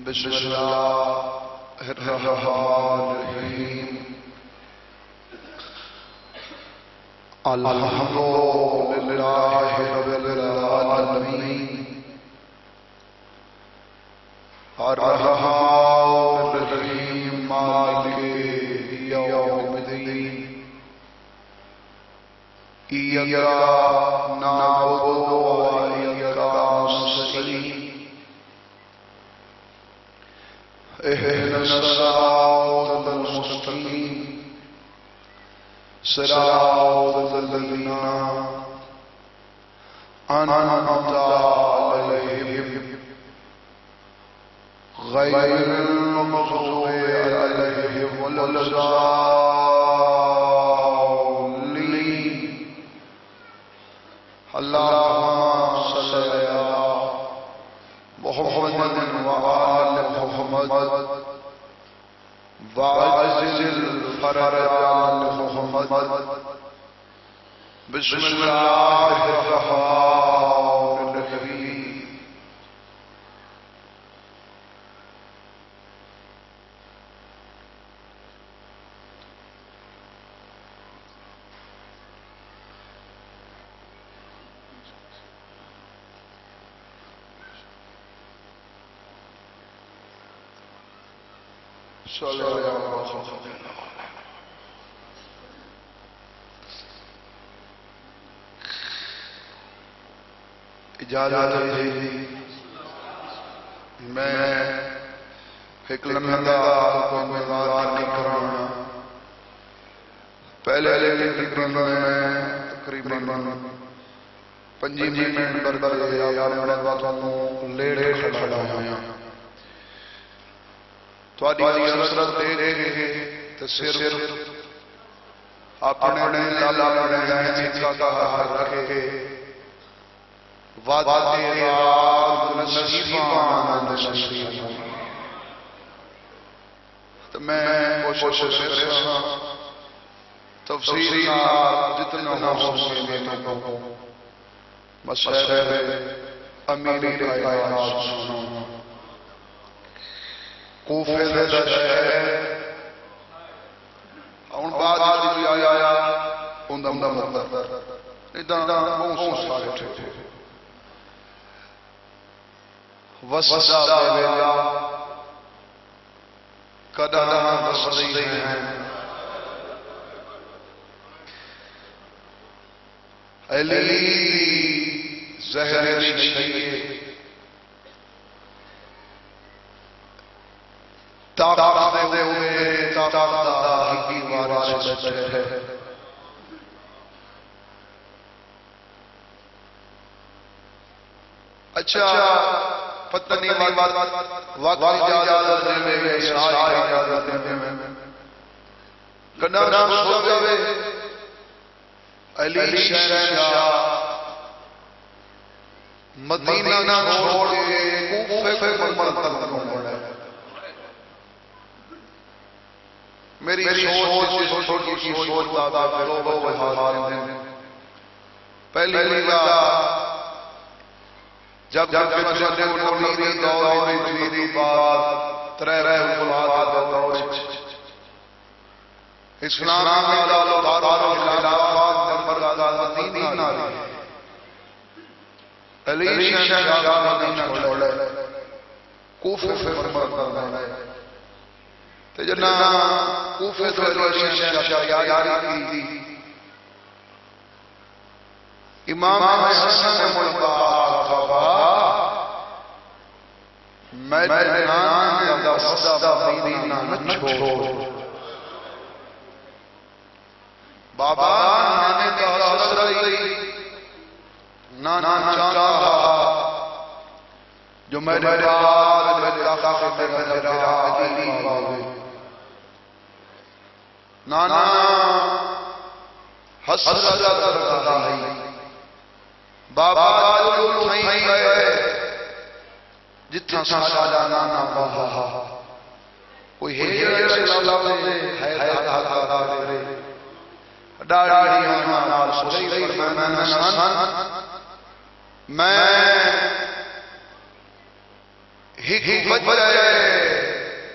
بسم الله الرحمن الرحيم الحمد لله رب العالمين الرحمن الرحيم مالك يوم الدين إياك نعبد وإياك نستعين اهدنا الصراط المستقيم صراط الذين أنعمت عليهم غير المغضوب عليهم ولا الضالين. اللهم صل على محمد وآل محمد وعزز الفرج عن محمد. بسم الله الرحمن الرحيم. صلی اللہ علیہ وسلم. اجازت ہے میں ایک لمحہ کو مزار نہیں کرانا. پہلے تقریباً 5 منٹ بربر اپنے باتوں لیڑے کھڑا ہویا تھوڑی حسرت دے رہے تو صرف اپنے ذہن کا کہا رکھے وعدہ رات نصیبان تو میں کوشش کروں تفسیر جتنا ہو سکے تو مسئلہ امیر کائنات سنو. کوفے دے شہر ہن بعد وچ آیا اوندا مطلب ادھر بہت سارے تھے وسدا ویلا قدم وسدی ہیں علی زہر شیء طاقت دے ہوئے طاقت دا کی وارث ہے. اچھا پتہ نہیں وقت اجازت دے میں ساری اجازت دے میں کنا سو جاوے علی شہنشاہ مدینہ نہ چھوڑ کے کوفے پر منتقل ہونا ہے. میری سوچ چھوٹی سی سوچ دادا کرو وہ حال ہیں. پہلی بار جب جب میری دور میری بات ترے اولاد دور اسلام کا دار خلافت نمبر مدینہ علی شہنشاہ مدینہ چھوڑے کوفے پر کرنا ہے. جنا کوفے تو علی شہنشاہ یاری کی امام حسن ملتقا میدان دستا مدینہ نہ چھوڑ. بابا نانے کا حسرئی نانا چاہا جو میرے بعد میرے آقا میرا علی باوے نانا حسرت کرتا ہے. بابا جو اٹھائی گئے جتنا ساڑا نانا بابا کوئی ہے اللہ نے ہے ڈاڑی ہمارا سوچی میں ہی وجہ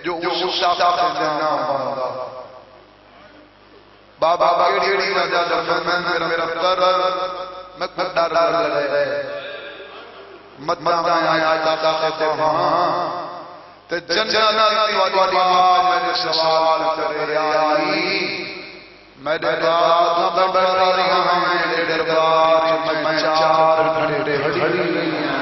جو اس طاقت سے نام بندا بابا کیڑی وجہ میں میرا در میں ڈر لگے مداں آیا طاقت وہاں تے جنت والی آواز میں سوال کرے آئی میرے بات بڑی ہیں میرے دربار میں چار گھنٹے کھڑی ہیں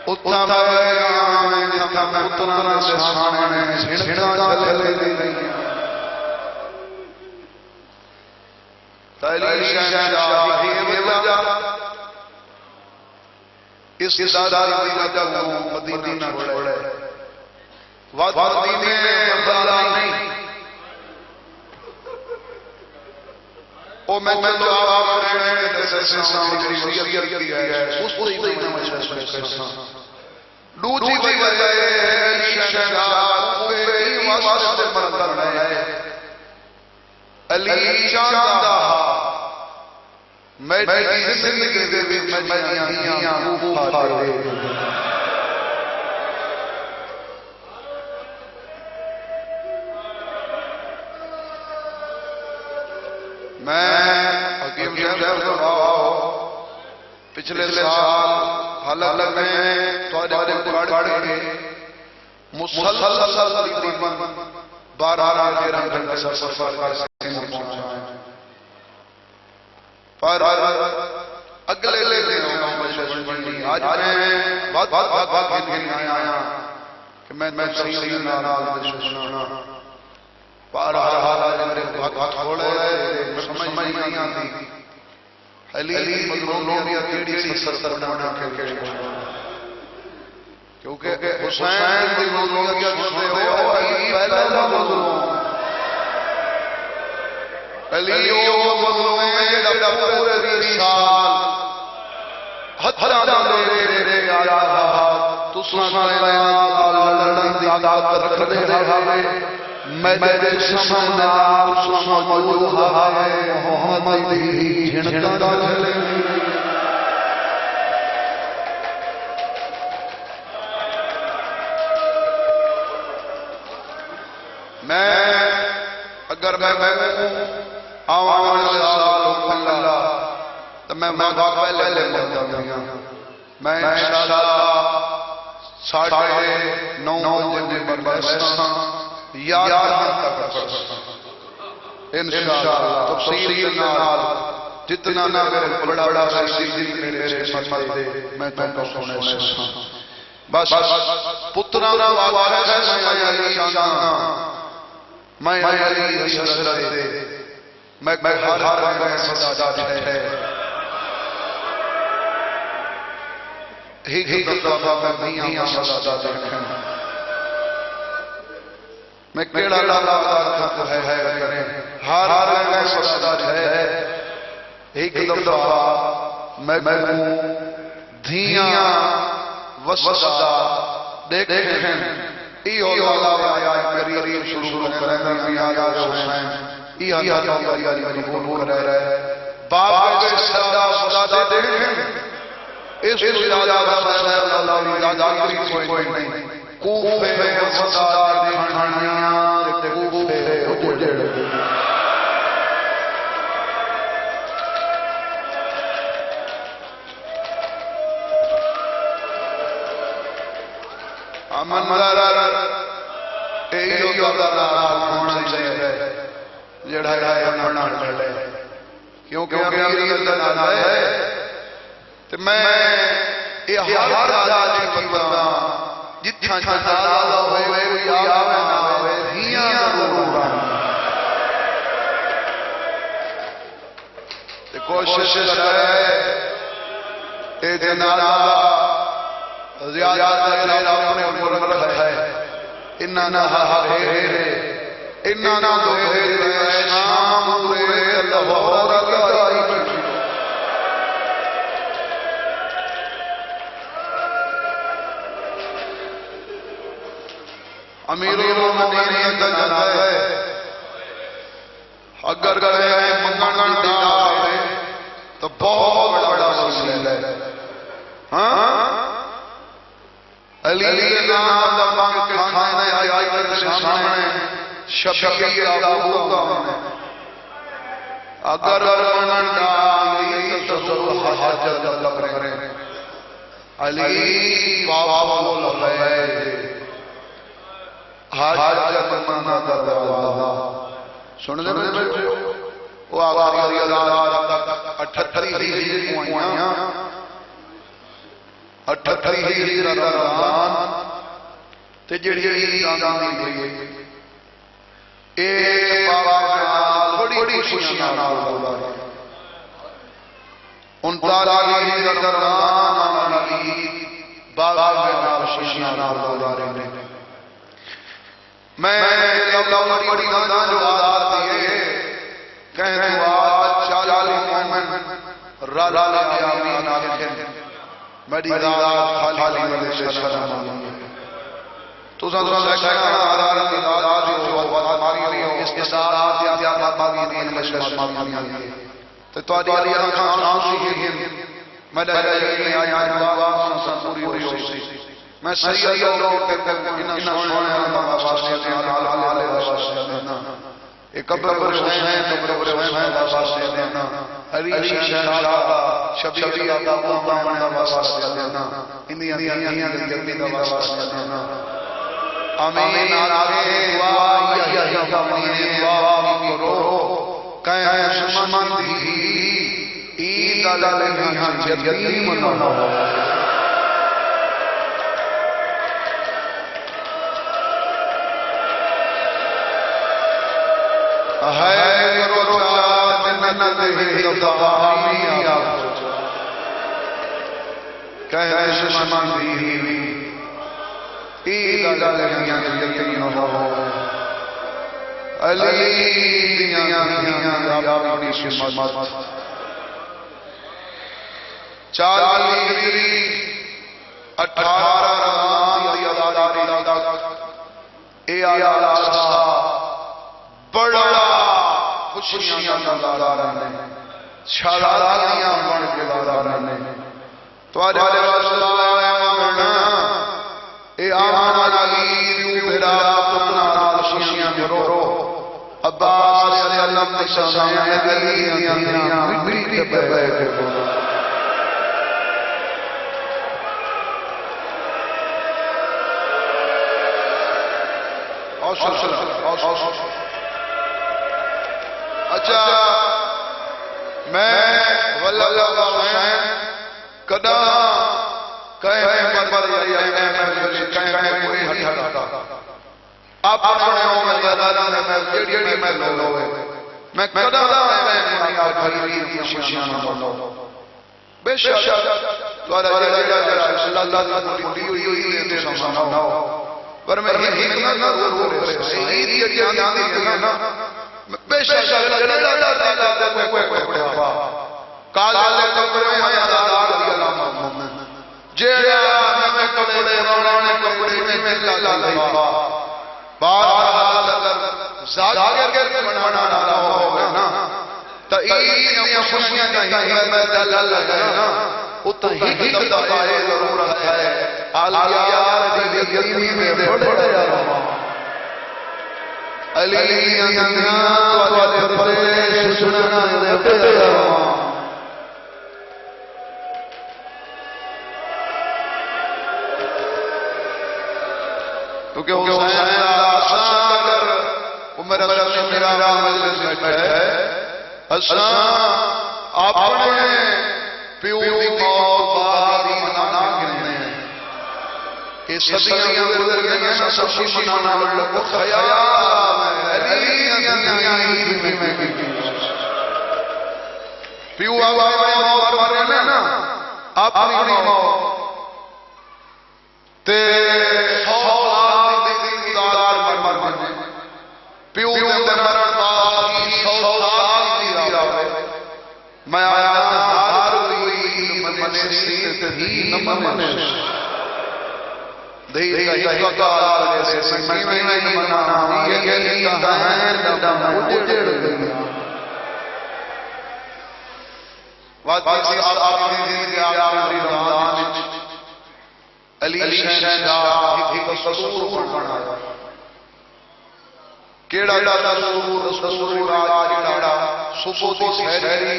اتنا میں جتنا میں اتنا سے سامنے چھڑکا چلے گئی تیلی شاہی وجہ اس داداری کی وجہ وہ مدینہ چھوڑے وادی میں بدلا نہیں او میں جو آپ کرنے جیسے سامنے شریعت کی ہے اس کو ہی میں مجھے دوسری وجہ ہے شہداء کوئی واسطے مندر ہے علی چاندہ میری زندگی دے وچ میاں اٹھا دے میں حکیم صاحب پچھلے سال حالت میں تھوڑے پڑھ کے مسلسل تقریباً 12-13 گھنٹے سفر کر کے پہنچا ہے پر اگلے دن آج میں بات آیا کہ میں صحیح نال سننا پر حال میرے بات تھوڑے سمجھ نہیں آتی علی مظلومیت کیڑی سر بنا کے کیونکہ حسین کی مظلومیت سنتے ہو علی پہلا مظلوم علی وہ مظلوم ہے جب پورے رسال ہتھیار دے دے آیا تو سنا لڑن دی عادت رکھ دے میرے سامنے موجود ہے محمد ہی جھنکا چلے میں اگر میں آوان اللہ تو میں موقع پہلے لے لوں میں انشاءاللہ 9:30 بجے برساں یاد تک انشاءاللہ تفصیل نال جتنا نہ بڑا بڑا سیدھی میرے سمجھ دے میں تو سنے سے بس پترا وارث ہے میں علی شانا میں علی حسرت دے میں ہر میں سجدہ ہے ہی دفعہ میں میاں سجدہ دیکھیں میں کیڑا لالا کرتا ہے کریں ہر میں سجدہ ہے ایک دفعہ میں دھیاں وسجدہ دیکھیں ای اللہ آیا میری شروع کریں میاں حسین ای اللہ میری قبول کر رہے باپ کے سجدہ دیکھیں اس سجدہ حسین اللہ دادری کوئی نہیں کوفے وسجدہ دیکھنیاں تے کوفے اجڑ امن مدار ایو گلا ہونا چاہیے جڑا ہے اپنا ڈلے کیونکہ امیر دا ہے تے میں یہ ہر آدمی کی بندہ جتھاں جلال ہوئے کوئی آوے نہ ہوئے ہیاں ضرور تے کوشش کرے اے جنازہ زیادہ دیر اپنے اوپر رکھا ہے انہاں نہ ہرے انہاں نہ دوہے شام ہوئے اللہ اکبر امیر المومنین کا جنازہ ہے اگر گئے منگن دا تو بہت بڑا وسیلہ ہے. ہاں علی کے نام دبا کے کھانے آئی کے سامنے شبیر ابو کا اگر من ڈالی تو ضرور حاجت طلب کریں. علی بابا لگائے حاجت منا دروازہ سن دے بچے وہ آخری رات 38 ہجری ہوئیاں 38 ہجری رمضان تے جڑی رمضان دی گئی اے بابا بڑی خوشیاں نال ہولا 39 ہجری رمضان علی بابا نال خوشیاں نال ہولا رہے. میں اللہ بڑی گانا جو آزاد دیئے کہیں دعا چالی مومن را لگے آمین آگے میری رات خالی ملے سے شرم تو سن سکھنا آرار کی دعا جو ہماری لیے اس کے ساتھ زیادہ باقی دین میں شرم آگے تو تواری علی آنکھاں آنسی ہیں میں لگے آیا دعا سن پوری ہوئی میں صحیح لوگوں کے انہاں سونے اللہ واسطے دینا آلے واسطے دینا ایک قبر حسین ہے قبر حسین واسطے دینا علی شہنشاہ شبیر ابو کا واسطے دینا انہی انہی جلدی دا واسطے دینا. آمین آگے دعا یہی اپنی دعا کرو کہیں دشمن دی عید علیہ جلدی مناؤ. ہے روچا جنت ہی دعامی آپ کہے دشمن دی عید علیہ یقین ہو علی دیاں اپنی قسمت 40 ہجری 18 رمضان دی عداداری تک اے آلہ بڑا خوشیاں دارانے چھالالیاں بن کے دارانے توارے واسطہ آیا مانا اے آمان علی دیو بھرا پتنا خوشیاں برو عباس علیہ اللہ تشاہیاں علیہ مٹی کے بیٹھے بولو. اچھا میں واللہ حسین کدا کہیں پر یا کہیں کوئی ہٹا آپ اپنے ہوں میں زیادہ میں جیڑی میں لو میں کدا میں آخری خوشیاں لو بے شک توارا اللہ دی ہوئی دے سمجھاؤ پر میں حکمت نہ ضرور ہے صحیح یہ جان دی نا بے شک کالے کپڑے میں آزاد دی علامہ جیڑا میں کپڑے روڑانے کپڑے میں لالا بات اگر ظاہر کے منانا نہ ہوگا نا تو این خوشیاں نہیں میں دلال لگا نا اتنا ہی دبائے ضرورت ہے آلیار دی یقینی میں بڑے علامہ علی انگاں والے پرے سننا دیتے علامہ کیونکہ حسین آسان اگر عمر رسول میرا مجلس میں بیٹھے آسان اپنے پیو دی موت باری منانا گرنے کہ صدیاں گزر گئیں سب خوشی منانا لگو خیال علی انگاں میں پیو آبائی موت مرنے نا اپنی موت تے پیو دے مرن باقی 100 سال دی راوے میں آیا ہار ہوئی منے سیت ہی نمنے دہی کا حقار جیسے سنگی میں نمانا یہ کہتا ہے دم اجڑ گئی واجی آپ نے آخری رمضان علی شہنشاہ ایک سسور بنایا کیڑا سسور سسور راج کیڑا صبح دی سحری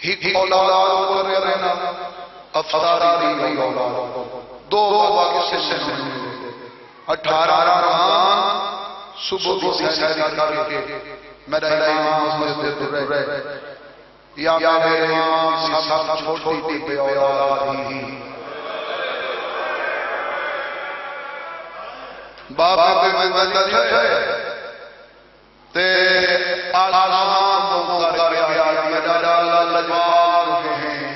ایک اولاد کر رہنا افطاری دی اولاد دو بابا کس سے 18 رمضان صبح کی سحری کر کے میرا امام مسجد رہے یا میرے امام سب چھوٹی تھی اولاد ہی باپ پہ مدد ہے تے آسمان کو کر گیا میرا لجواب ہیں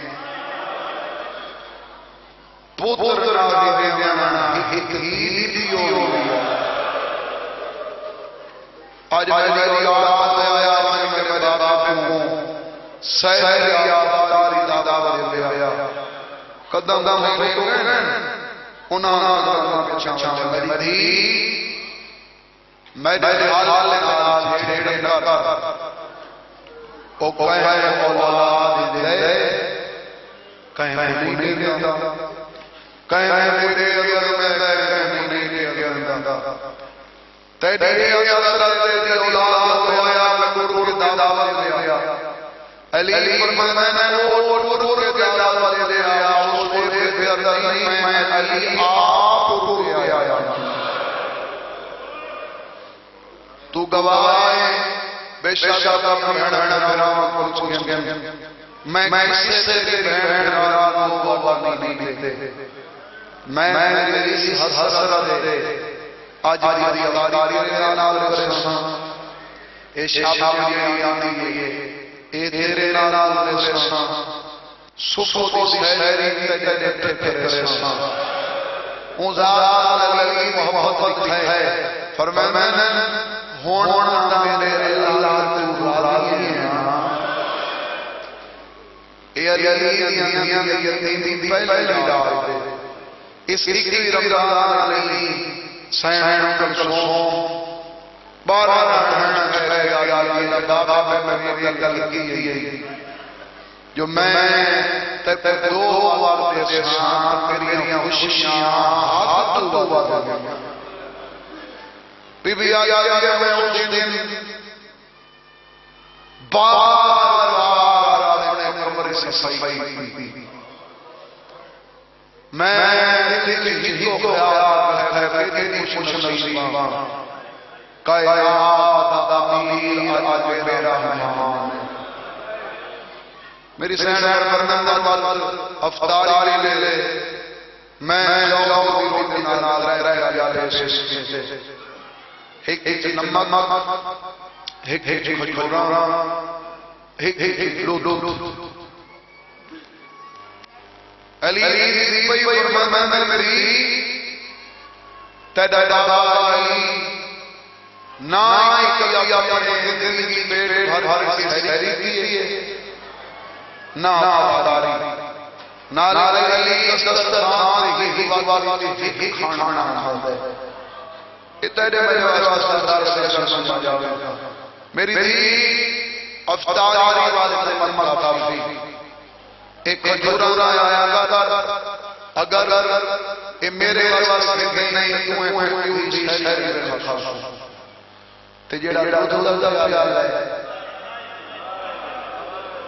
پتر نہ دے دینا ایک ہی دیو آج میری اولاد آیا میرے باپ کو سہری آباداری دادا دے دیا قدم میرے کو انہاں پچھا میری میرے حال نال چھیڑے کر او کہے اولاد دے کہیں نہیں دیتا کہیں میرے اگر میں نہیں دیتا تیرے اگر دے اولاد ہویا میں گرو کے دادا دے دیا علی فرمایا میں گرو کے دادا دے دیا اس دے میں علی آپ کو آیا تو گواہ بے شک میرا کچھ میں اس سے بہن والا کو گواہ نہیں دیتے میں میری حسرت دے آج ہماری اداری کے نال پریشان اے شام جڑی آندی ہے اے تیرے نال پریشان صبح دی سحری تے تے پریشان اون ذات علی محبت ہے فرمایا میں ہن میرے اللہ تو راضی ہیں اے علی دنیا میں یتیم دی پہلی ڈال اس کی رمضان علی سین کلثوم 12 رہنا چاہے گا یہ بابا میں میری عقل کی ہے جو میں تے دو وقت دے شام تیریاں خوشیاں ہاتھ تو بابا دے بی بی آیا میں اس دن بار اپنے کمرے سے صفائی کی میں دل کو خیال ہے کہ خوش نصیباں کائنات تعمیل آج میرا مہمان میری سینر کرنا افطاری لے لے میں جاؤں دل کے نال رہ جا سے ایک نمک ایک کھجورا ایک لو علی دی پئی میں میری تیرا دادا علی نا کیا اپنے دل کی پیٹ ہر کی سحری کی ہے نا وفاداری نا علی دسترخوان ہی والی کھانا کھاتا ہے یہ تیرے میرے واسطے دار سے سمجھ جاوے میری دی افطاری والے من مطابق ایک کھجورا آیا اگر یہ میرے واسطے نہیں تو جی شہری میں کھا تے جڑا دودھ دا پیال ہے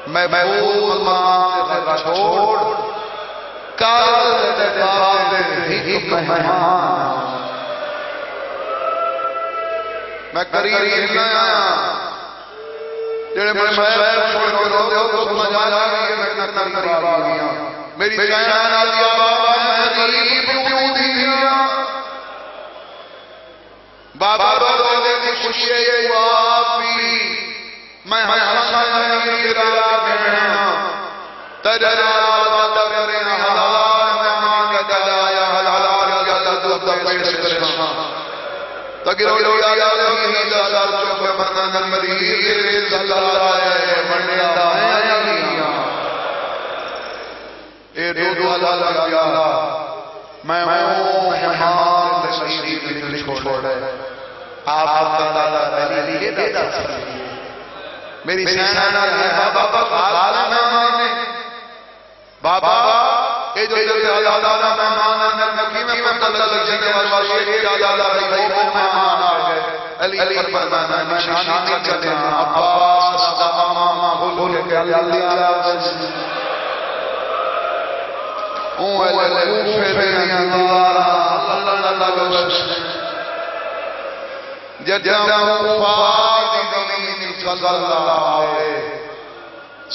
میں وہ ماں چھوڑ کال تے باپ دے ایک مہمان میں قریب نہ آیا جڑے میں شہر چھوڑ کے رو دے تو سمجھ آ گئی میں قریب آ گیا میری بہن آ گیا بابا میں قریب کیوں دیا بابا روزے کی خوشی ہے آپ بھی میں ہنسا میرا بہنا تجرا بات کرے حلال میں مانگ دلایا حلال یا دودھ پیش کرنا تگرو یا لگی دلال چوک بنن مریض دلال ہے بندا ہے علیاں اے دودھ حلال یا میں ہوں مہمان تشریف دل چھوڑے آپ تعالی علی کے دادا میری سینہ ہے بابا خالا مہمانے بابا اے جو اللہ مہمان نبی میں پتہ لگ جگہ واشی اللہ بھائی وہ مہمان آ گئے علی فرمانا نشانی چلے عباس ماما بھول کے اللہ او کوفے دیا اللہ جدوں فاض دین صلی اللہ علیہ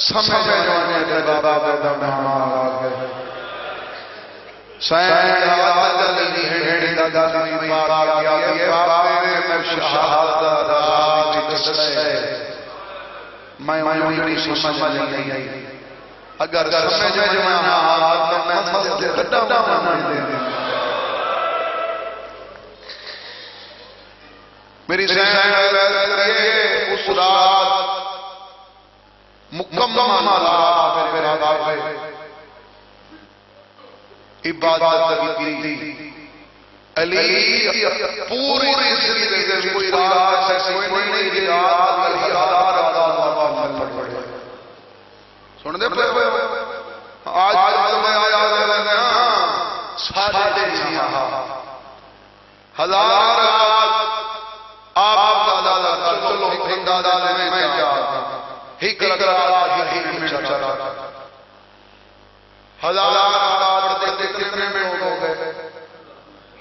سمجھ جانے دے بابا مہمان آ گئے سین علی ہیڑی دا گالی پا گیا یہ بابے میں شہادت راج کسے میں نہیں سمجھ نہیں آئی اگر سمجھ میں آتا میں مسجد کٹا نہیں دے میری سین اس رات مکمل رات میرے بابے عبادت کی علی پوری زندگی میں کوئی رات ایسی کوئی نہیں رات علی ہزار پڑھے سن دے پہ آج میں آیا دینا سارے جہاں ہزار آپ دادا چلو ایک دادا میں جاتا ہی کرا ہی چلا ہزار پڑھتے کتنے میں ہو گئے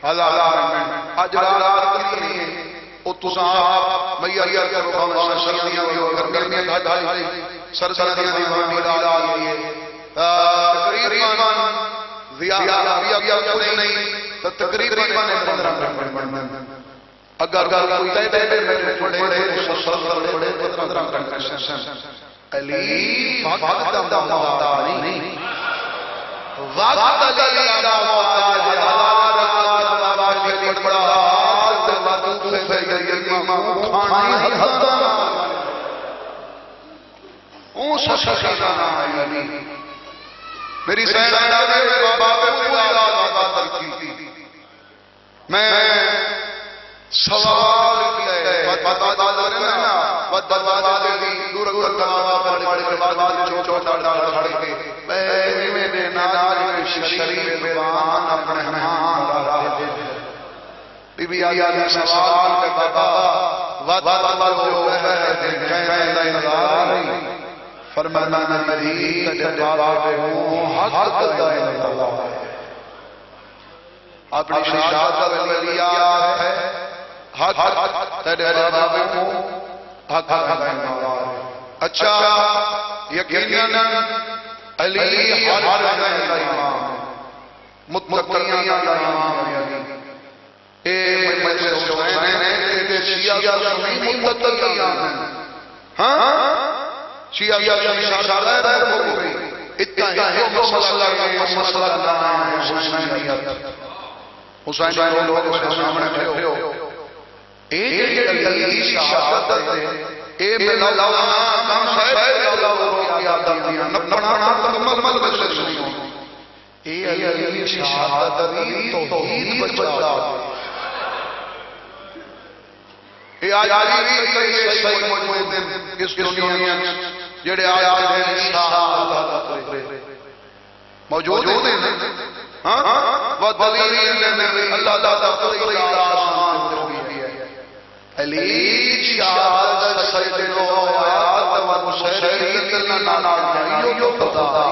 ہزار میں اجرار کتنی ہے او تساں میاں کرو بھاویں سردیاں ہو گرمیاں ڈھائی سردیاں دی وانی ڈال لیے تقریبا زیادہ نہیں تو تقریبا 15 منٹ اگر کوئی تے میں تھوڑے 15 منٹ علی وقت دا محتاج نہیں وقت علی دا محتاج ہزار بابا کے بڑا تو سے گئی امام کھانا حدا او ششانا علی میری سیدہ میرے بابا پہ پورا عبادت کی میں سوال کیا بتا دینا بتا دی دور دور کا پڑھ کے بعد چھوٹا کھڑ کے میں نے ناز شریف بیان اپنے مہمان رہے بی بی علی سوال کے بتا جو ہے کہنے انتظار فرمانا نبی کے جواب ہوں حق کا انتظار اپنی شہادت ولیات ہے حق تیرے جواب ہوں حق کا انتظار اچھا یقیناً علی ہر جگہ کا امام متقیان کا امام علی اے مجلس حسین ہے شیعہ سنی متقیان ہاں شیعہ شاہدہ ہے وہ گئی اتنا ہے مسئلہ لانا ہے حسینیت حسین جو لوگ اس سامنے کھڑے ہو ایک علی شہادت ہے اے مولانا کم صاحب اللہ وہ کیا دیا نپنا مکمل بچ سنو اے علی شہادت دی توحید بچا اے علی صحیح موجود ہیں اس دنیا میں جڑے آج ہیں شہادت موجود ہیں ہاں وہ دلیل میں اللہ تعالی کوئی آسمان ہے علی شہادت سیدنا آدم و شریعت لنا یو خدا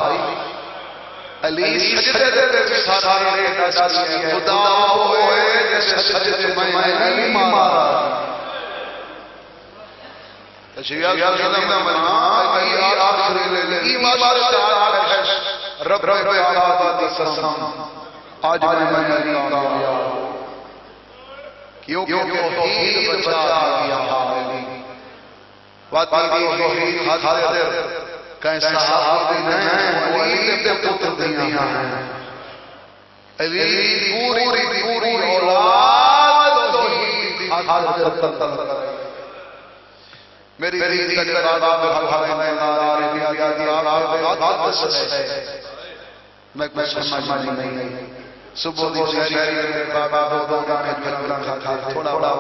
علی سجدے دے سارے دس خدا ہوئے جیسے سجدے میں علی مارا تشریعہ سلام بنا علی آخری ایمان ہے رب رب عبادت قسم آج میں علی کامیاب کیوں توحید بچا دیا علی واتی توحید حاضر کیسا صحابی نے علی نے پتر دیا ہے علی پوری اولاد توحید حاضر میری تجربہ بھائی میں نارے دیا دیا بات سے میں کچھ سمجھ نہیں صبح دی شہری میں بابا دو میں کھڑا تھوڑا بڑا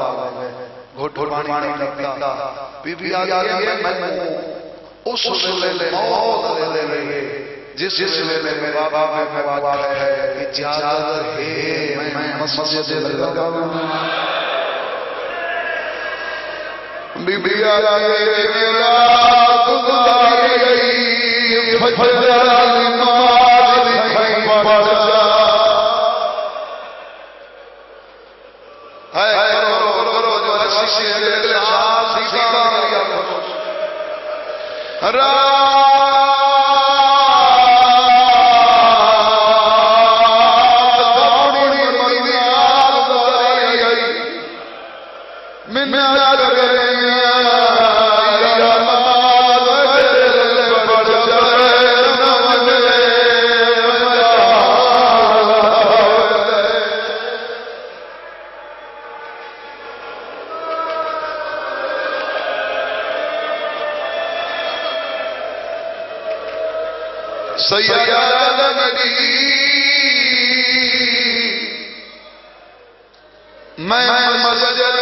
گھٹ پانی پیتا بی بی آگے میں اس ویلے موت لے لے جس ویلے میرے باپ میں بات ہے اجازت ہے میں مسجد لگاؤں بی بی آگے میرا گزاری گئی فجر نماز کھائی پڑ جا ہے کرو جو رشی دل شاہ سیکھا را سیاد نبی میں مسجد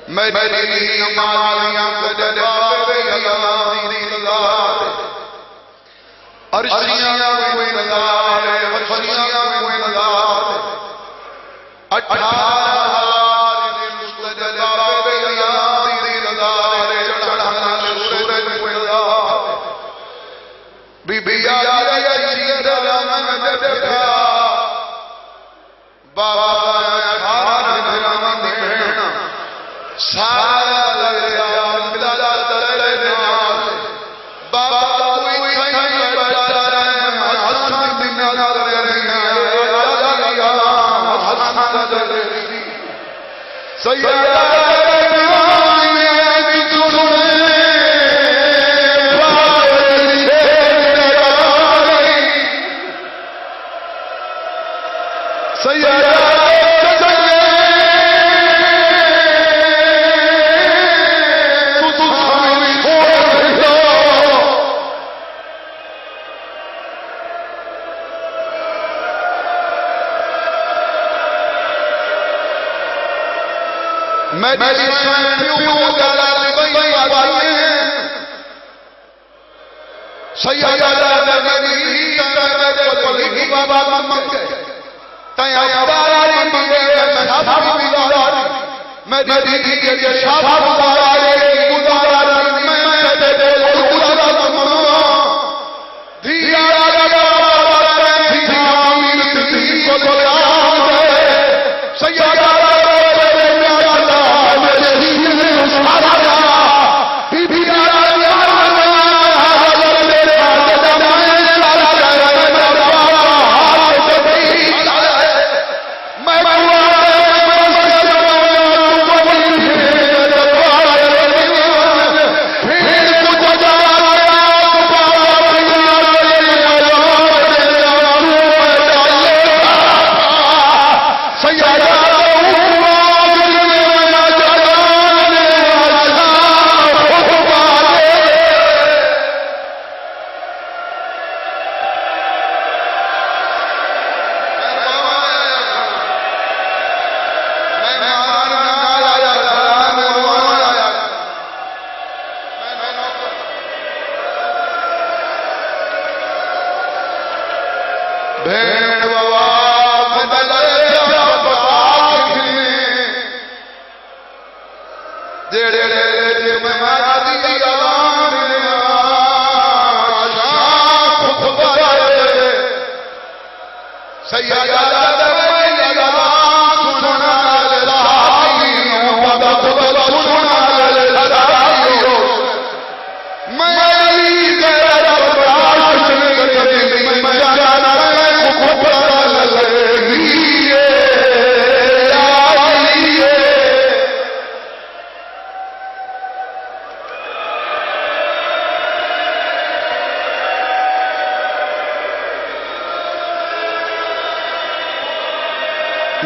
میں میری نمازیاں جواب عرشیاں کوئی نظار فرشیاں کوئی نظار 18 بی بی آیا چیز رمن دیکھا بابا کھانا رمن دیکھنا سارا لگیا ملا دلے بابا کوئی کھائی بیٹھا رہے حسن بن نظر رہی حسن نظر رہی سیدہ میری سنتیوں دلال بھئی آئی ہیں سیدہ نبی تنگے پلی بابا مکے تیاں داراری میرے شافی داراری میری دیگے کے شافی داراری گزاراری میں دے گزارا ممنوع دھیا لگا دھیا میرتی کو دلال ہے سیدہ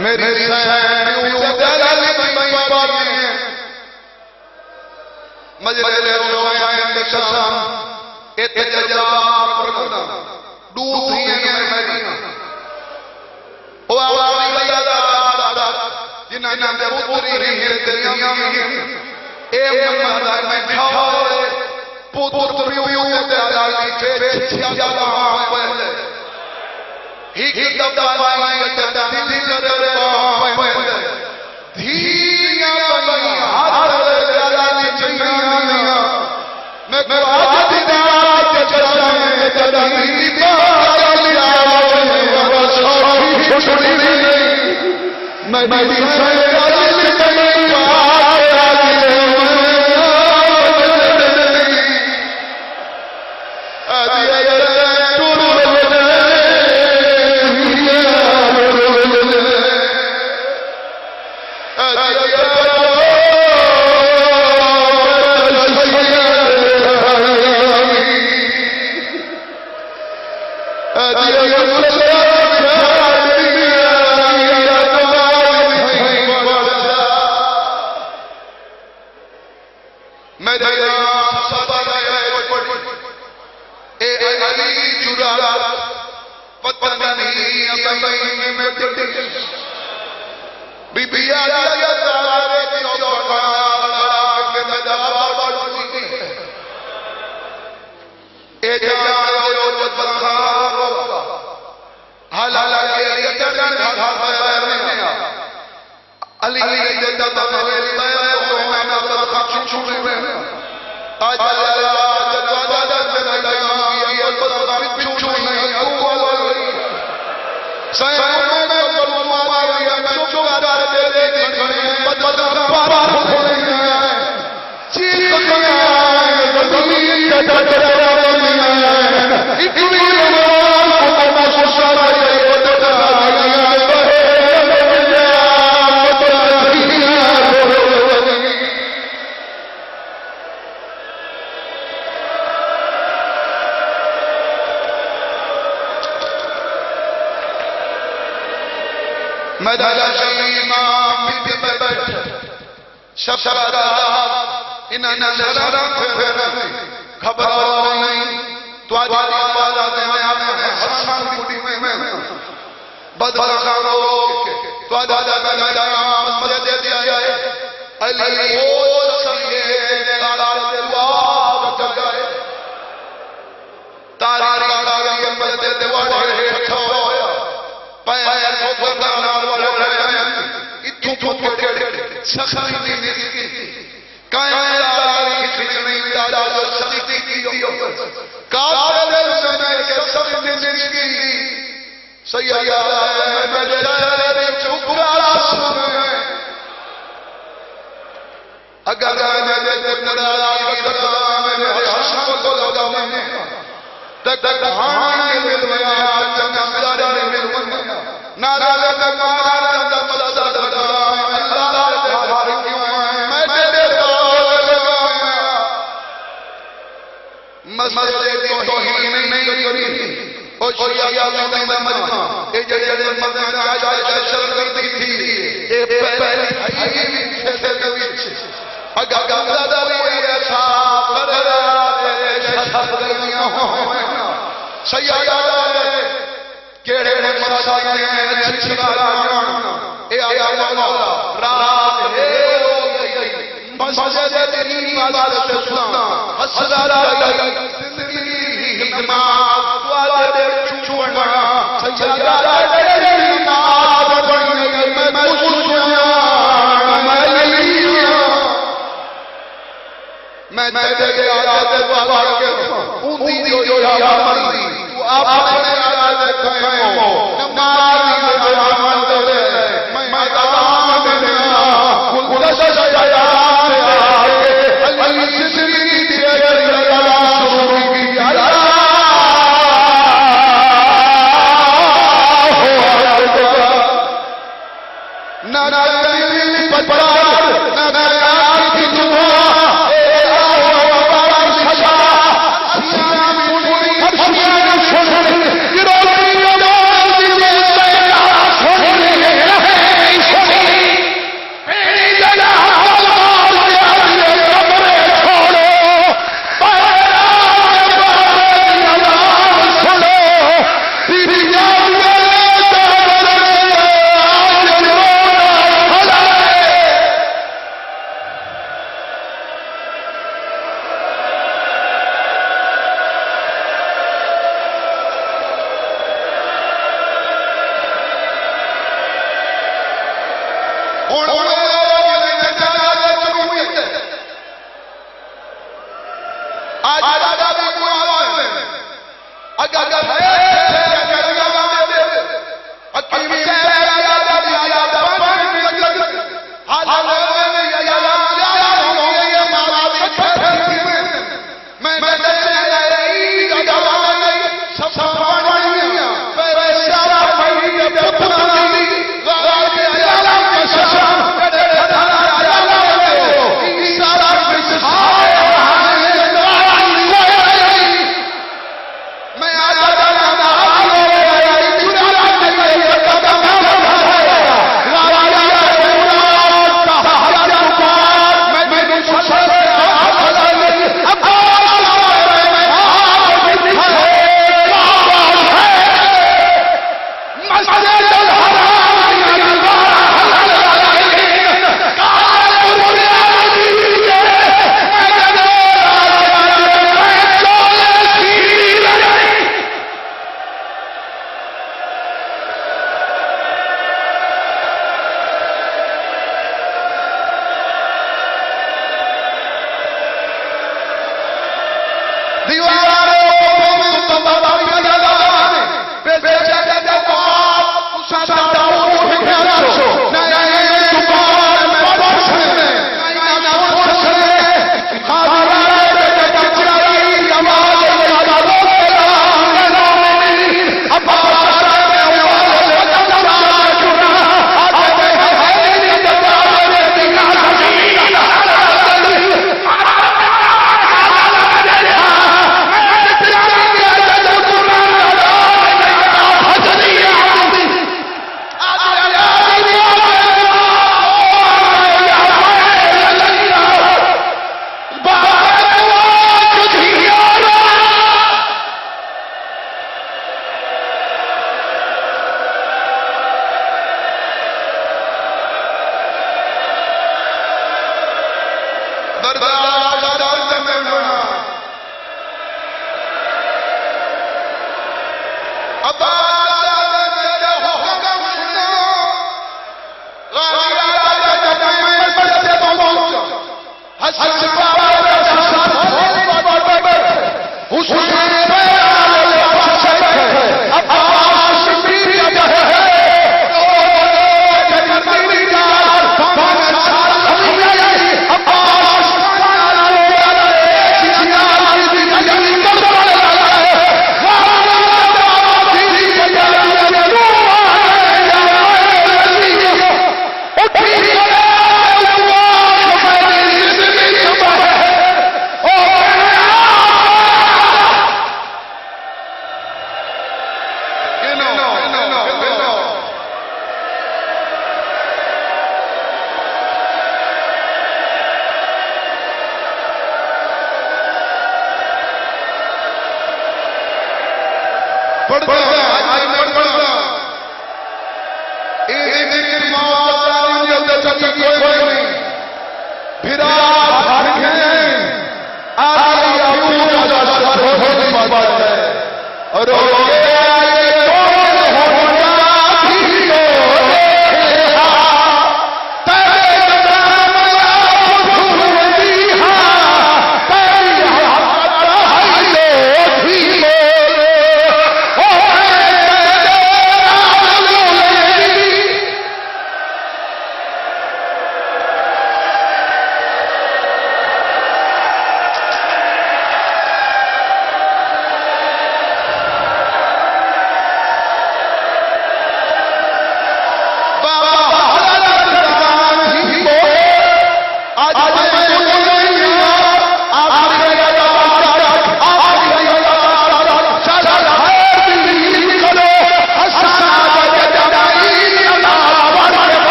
میری سینیوں دلال بھئی آئی ہیں مجلے روائیں قسم اتجاب کرنا دودھ ہی ہے میری جنہاں دے پوری رہے دنیا اے مہدا میں کھاوے پوتر پیو تے علالی تے چھیا پہلے ہی دبائی تے دل کرے پہلے دھیاں بنی ہاتھ علالی چنگیاں میں آج دینا چچا میں تدہی دیتا چھوڑی نہیں میں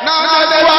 نہ